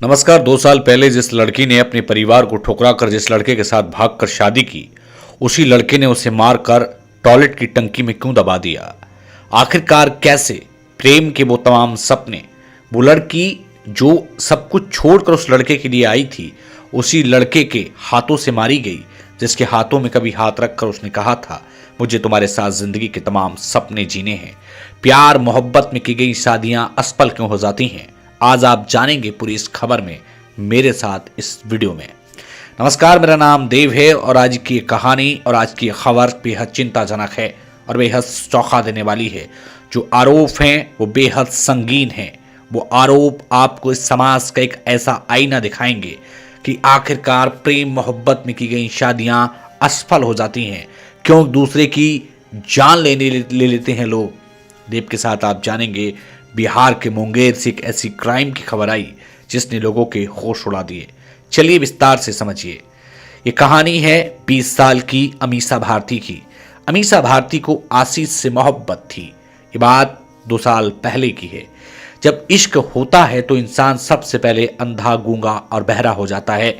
नमस्कार। 2 साल पहले जिस लड़की ने अपने परिवार को ठुकरा कर जिस लड़के के साथ भागकर शादी की, उसी लड़के ने उसे मारकर टॉयलेट की टंकी में क्यों दबा दिया? आखिरकार कैसे? प्रेम के वो तमाम सपने, वो लड़की जो सब कुछ छोड़कर उस लड़के के लिए आई थी, उसी लड़के के हाथों से मारी गई, जिसके हाथों में कभी हाथ रखकर उसने कहा था, मुझे तुम्हारे साथ जिंदगी के तमाम सपने जीने हैं। प्यार मोहब्बत में की गई शादियां असफल क्यों हो जाती हैं? आज आप जानेंगे पूरी इस खबर में, मेरे साथ इस वीडियो में। नमस्कार, मेरा नाम देव है और आज की कहानी और आज की खबर बेहद चिंताजनक है और बेहद चौंका देने वाली है। जो आरोप हैं वो बेहद संगीन हैं। वो आरोप आपको इस समाज का एक ऐसा आईना दिखाएंगे कि आखिरकार प्रेम मोहब्बत में की गई शादियां असफल हो जाती हैं, क्यों दूसरे की जान ले लेते हैं लोग। देव के साथ आप जानेंगे बिहार के मुंगेर से एक ऐसी क्राइम की खबर आई जिसने लोगों के होश उड़ा दिए। चलिए विस्तार से समझिए। ये कहानी है 20 साल की अमीषा भारती की। अमीषा भारती को आशीष से मोहब्बत थी। ये बात 2 साल पहले की है। जब इश्क होता है तो इंसान सबसे पहले अंधा, गूंगा और बहरा हो जाता है।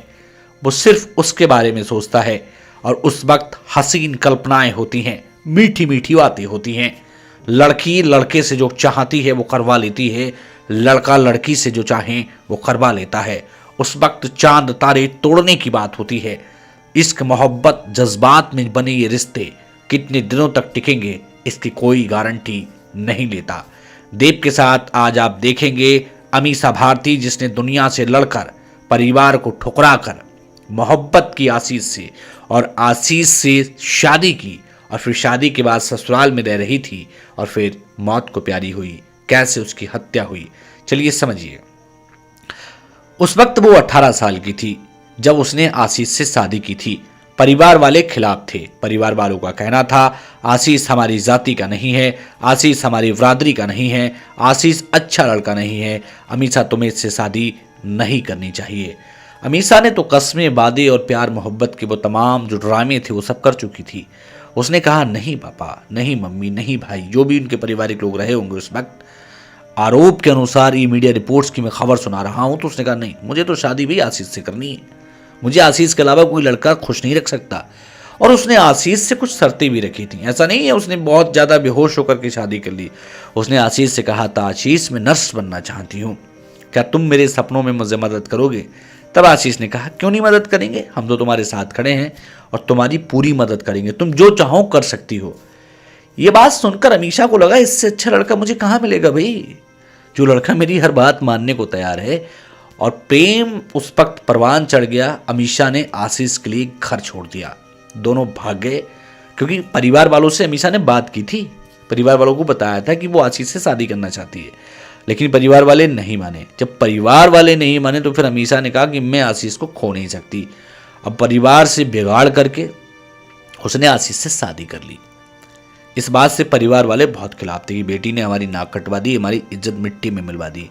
वो सिर्फ उसके बारे में सोचता है और उस वक्त हसीन कल्पनाएं होती हैं, मीठी मीठी बातें होती हैं। लड़की लड़के से जो चाहती है वो करवा लेती है, लड़का लड़की से जो चाहे वो करवा लेता है। उस वक्त चांद तारे तोड़ने की बात होती है। इश्क मोहब्बत जज्बात में बने ये रिश्ते कितने दिनों तक टिकेंगे, इसकी कोई गारंटी नहीं लेता। देव के साथ आज आप देखेंगे अमीषा भारती, जिसने दुनिया से लड़कर, परिवार को ठुकरा कर मोहब्बत की आशीष से और आशीष से शादी की, और फिर शादी के बाद ससुराल में रह रही थी और फिर मौत को प्यारी हुई। कैसे उसकी हत्या हुई, चलिए समझिए। उस वक्त वो 18 साल की थी जब उसने आशीष से शादी की थी। परिवार वाले खिलाफ थे। परिवार वालों का कहना था, आशीष हमारी जाति का नहीं है, आशीष हमारी बरादरी का नहीं है, आशीष अच्छा लड़का नहीं है, अमीषा तुम्हें इससे शादी नहीं करनी चाहिए। अमीषा ने तो कस्में, वादे और प्यार मोहब्बत के वो तमाम जो ड्रामे थे वो सब कर चुकी थी। उसने कहा, नहीं पापा, नहीं मम्मी, नहीं भाई, जो भी उनके पारिवारिक लोग रहे होंगे उस वक्त, आरोप के अनुसार, ये मीडिया रिपोर्ट्स की मैं खबर सुना रहा हूं, तो उसने कहा नहीं, मुझे तो शादी भी आशीष से करनी है, मुझे आशीष के अलावा कोई लड़का खुश नहीं रख सकता। और उसने आशीष से कुछ शर्तें भी रखी थी। ऐसा नहीं है उसने बहुत ज्यादा बेहोश होकर के शादी कर ली। उसने आशीष से कहा था, आशीष मैं नर्स बनना चाहती हूँ, क्या तुम मेरे सपनों में मुझे मदद करोगे? तब आशीष ने कहा, क्यों नहीं मदद करेंगे, हम तो तुम्हारे साथ खड़े हैं और तुम्हारी पूरी मदद करेंगे, तुम जो चाहो कर सकती हो। ये बात सुनकर अमीषा को लगा, इससे अच्छा लड़का मुझे कहाँ मिलेगा भाई, जो लड़का मेरी हर बात मानने को तैयार है। और प्रेम उस वक्त परवान चढ़ गया। अमीषा ने आशीष के लिए घर छोड़ दिया, दोनों भाग गए, क्योंकि परिवार वालों से अमीषा ने बात की थी, परिवार वालों को बताया था कि वो आशीष से शादी करना चाहती है, लेकिन परिवार वाले नहीं माने। जब परिवार वाले नहीं माने तो फिर अमीषा ने कहा कि मैं आशीष को खो नहीं सकती। अब परिवार से बिगाड़ करके उसने आशीष से शादी कर ली। इस बात से परिवार वाले बहुत खिलाफ थे कि बेटी ने हमारी नाक कटवा दी, हमारी इज्जत मिट्टी में मिलवा दी।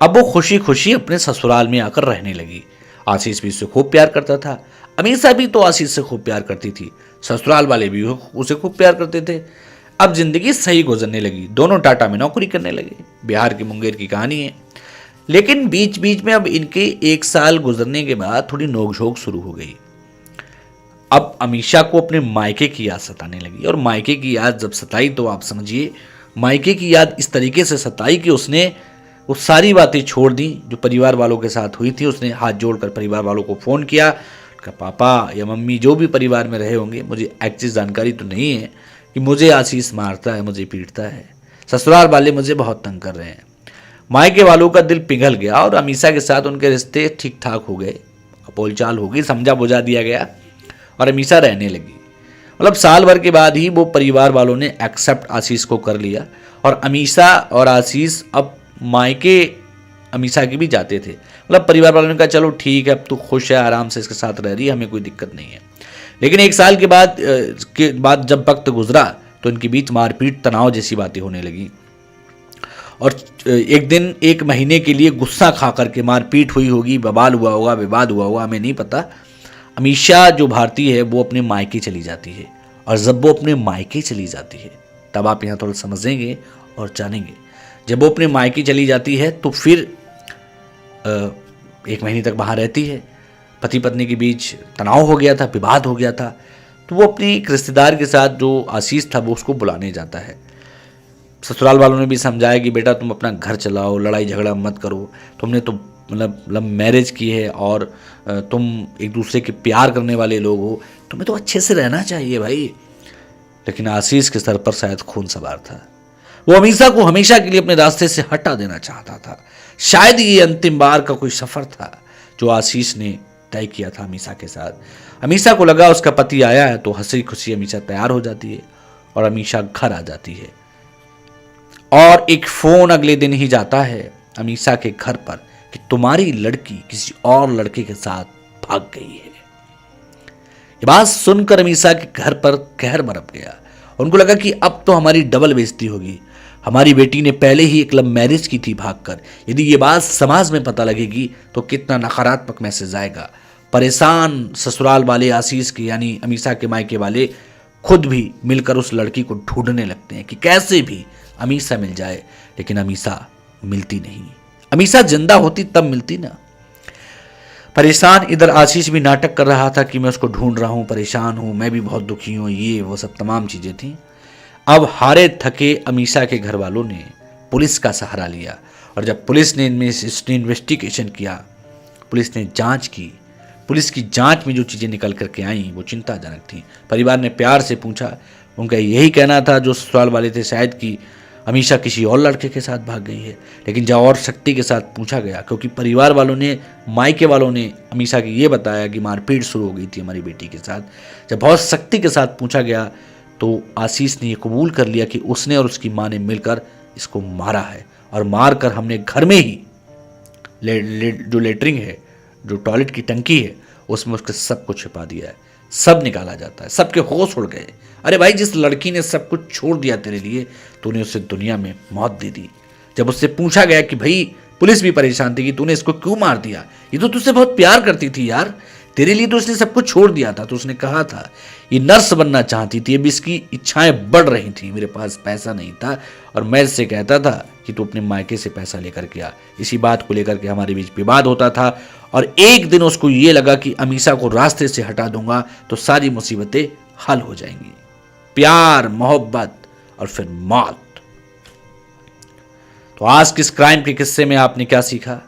अब वो खुशी खुशी अपने ससुराल में आकर रहने लगी। आशीष भी उससे खूब प्यार करता था, अमीषा भी तो आशीष से खूब प्यार करती थी, ससुराल वाले भी उसे खूब प्यार करते थे। अब जिंदगी सही गुजरने लगी, दोनों टाटा में नौकरी करने लगे। बिहार की मुंगेर की कहानी है। लेकिन बीच बीच में अब इनके 1 साल गुजरने के बाद थोड़ी नोकझोंक शुरू हो गई। अब अमीषा को अपने मायके की याद सताने लगी, और मायके की याद जब सताई तो आप समझिए, मायके की याद इस तरीके से सताई कि उसने वो सारी बातें छोड़ दी जो परिवार वालों के साथ हुई थी। उसने हाथ जोड़कर परिवार वालों को फ़ोन किया, पापा या मम्मी जो भी परिवार में रहे होंगे, मुझे एक्चुअली जानकारी तो नहीं है कि मुझे आशीष मारता है, मुझे पीटता है, ससुराल वाले मुझे बहुत तंग कर रहे हैं। मायके वालों का दिल पिघल गया और अमीषा के साथ उनके रिश्ते ठीक ठाक हो गए, बोलचाल हो गई, समझा बुझा दिया गया और अमीषा रहने लगी। मतलब साल भर के बाद ही वो परिवार वालों ने एक्सेप्ट आशीष को कर लिया, और अमीषा और आशीष अब मायके अमीषा की भी जाते थे। मतलब परिवार वालों ने कहा, चलो ठीक है, अब तू खुश है, आराम से इसके साथ रह रही है, हमें कोई दिक्कत नहीं है। लेकिन 1 साल के बाद जब वक्त गुजरा तो इनके बीच मारपीट, तनाव जैसी बातें होने लगी। और एक दिन 1 महीने के लिए गुस्सा खा करके मारपीट हुई होगी, बवाल हुआ होगा, विवाद हुआ होगा, हमें नहीं पता। अमीषा जो भारती है वो अपने मायके चली जाती है, और जब वो अपने मायके चली जाती है तब आप यहाँ थोड़ा समझेंगे और जानेंगे। जब वो अपने मायके चली जाती है तो फिर 1 महीने तक वहाँ रहती है। पति पत्नी के बीच तनाव हो गया था, विवाद हो गया था, तो वो अपनी एक रिश्तेदार के साथ जो आशीष था वो उसको बुलाने जाता है। ससुराल वालों ने भी समझाया कि बेटा तुम अपना घर चलाओ, लड़ाई झगड़ा मत करो, तुमने तो मतलब लव मैरिज की है और तुम एक दूसरे के प्यार करने वाले लोग हो, तुम्हें तो अच्छे से रहना चाहिए भाई। लेकिन आशीष के सर पर शायद खून सवार था। वो अमीषा को हमेशा के लिए अपने रास्ते से हटा देना चाहता था। शायद ये अंतिम बार का कोई सफर था जो आशीष ने तय किया था अमीषा के साथ। अमीषा को लगा उसका पति आया है तो हंसी खुशी अमीषा तैयार हो जाती है और अमीषा घर आ जाती है। और एक फोन अगले दिन ही जाता है अमीषा के घर पर कि तुम्हारी लड़की किसी और लड़के के साथ भाग गई है। ये बात सुनकर अमीषा के घर पर कहर बरप गया। उनको लगा कि अब तो हमारी डबल बेइज्जती होगी। हमारी बेटी ने पहले ही एक लव मैरिज की थी भागकर, यदि ये बात समाज में पता लगेगी तो कितना नकारात्मक मैसेज आएगा। परेशान ससुराल वाले आशीष के यानी अमीषा के मायके वाले खुद भी मिलकर उस लड़की को ढूंढने लगते हैं कि कैसे भी अमीषा मिल जाए, लेकिन अमीषा मिलती नहीं। अमीषा जिंदा होती तब मिलती ना। परेशान इधर आशीष भी नाटक कर रहा था कि मैं उसको ढूंढ रहा हूं, परेशान हूं, मैं भी बहुत दुखी हूं, ये वो सब तमाम चीजें थी। अब हारे थके अमीषा के घर वालों ने पुलिस का सहारा लिया और जब पुलिस ने इन्वेस्टिगेशन किया, पुलिस ने जांच की, पुलिस की जांच में जो चीजें निकल करके आई वो चिंताजनक थी। परिवार ने प्यार से पूछा, उनका यही कहना था जो ससुराल वाले थे शायद कि अमीषा किसी और लड़के के साथ भाग गई है। लेकिन जब और शक्ति के साथ पूछा गया, क्योंकि परिवार वालों ने, मायके वालों ने अमीषा की ये बताया कि मारपीट शुरू हो गई थी हमारी बेटी के साथ, जब बहुत शक्ति के साथ पूछा गया तो आशीष ने ये कबूल कर लिया कि उसने और उसकी माँ ने मिलकर इसको मारा है और मार कर हमने घर में ही जो लेटरिंग है, जो टॉयलेट की टंकी है, उसमें उसके सब कुछ छिपा दिया है। सब निकाला जाता है, सबके होश उड़ गए। अरे भाई, जिस लड़की ने सब कुछ छोड़ दिया तेरे लिए, तूने उसे दुनिया में मौत दे दी। जब उससे पूछा गया कि भाई, पुलिस भी परेशान थी कि तूने इसको क्यों मार दिया, ये तो तुझसे बहुत प्यार करती थी यार, तेरे लिए तो उसने सब कुछ छोड़ दिया था। तो उसने कहा था ये नर्स बनना चाहती थी, अब इसकी इच्छाएं बढ़ रही थी, मेरे पास पैसा नहीं था और मैं इससे कहता था कि तू अपने मायके से पैसा लेकर के आ। इसी बात को लेकर के हमारे बीच विवाद होता था और एक दिन उसको ये लगा कि अमीषा को रास्ते से हटा दूंगा तो सारी मुसीबतें हल हो जाएंगी। प्यार, मोहब्बत और फिर मौत। तो आज किस क्राइम के किस्से में आपने क्या सीखा,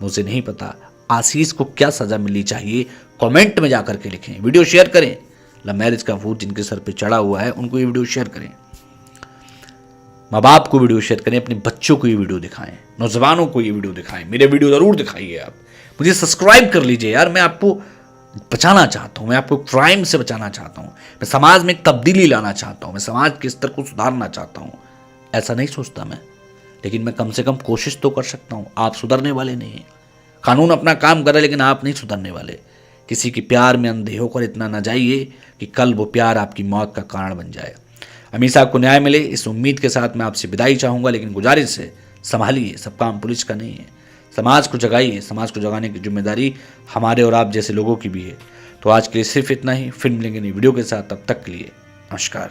मुझे नहीं पता। आशीष को क्या सजा मिलनी चाहिए कमेंट में जाकर के लिखें। वीडियो शेयर करें। लव मैरिज का भूत जिनके सर पे चढ़ा हुआ है उनको ये वीडियो शेयर करें। माँ बाप को वीडियो शेयर करें, अपने बच्चों को ये वीडियो दिखाएं, नौजवानों को ये वीडियो दिखाएं। मेरे वीडियो जरूर दिखाइए। आप मुझे सब्सक्राइब कर लीजिए यार, मैं आपको बचाना चाहता हूं, मैं आपको क्राइम से बचाना चाहता हूं, मैं समाज में एक तब्दीली लाना चाहता हूं, मैं समाज के स्तर को सुधारना चाहता हूं। ऐसा नहीं सोचता मैं, लेकिन मैं कम से कम कोशिश तो कर सकता हूं। आप सुधरने वाले नहीं हैं। कानून अपना काम कर रहा है लेकिन आप नहीं सुधरने वाले। किसी के प्यार में अंधे होकर इतना न जाइए कि कल वो प्यार आपकी मौत का कारण बन जाए। अमीषा को न्याय मिले, इस उम्मीद के साथ मैं आपसे विदाई चाहूँगा, लेकिन गुजारिश है संभालिए, सब काम पुलिस का नहीं है। समाज को जगाइए, समाज को जगाने की जिम्मेदारी हमारे और आप जैसे लोगों की भी है। तो आज के लिए सिर्फ इतना ही, फिर मिलेंगे नई वीडियो के साथ, तब तक के लिए नमस्कार।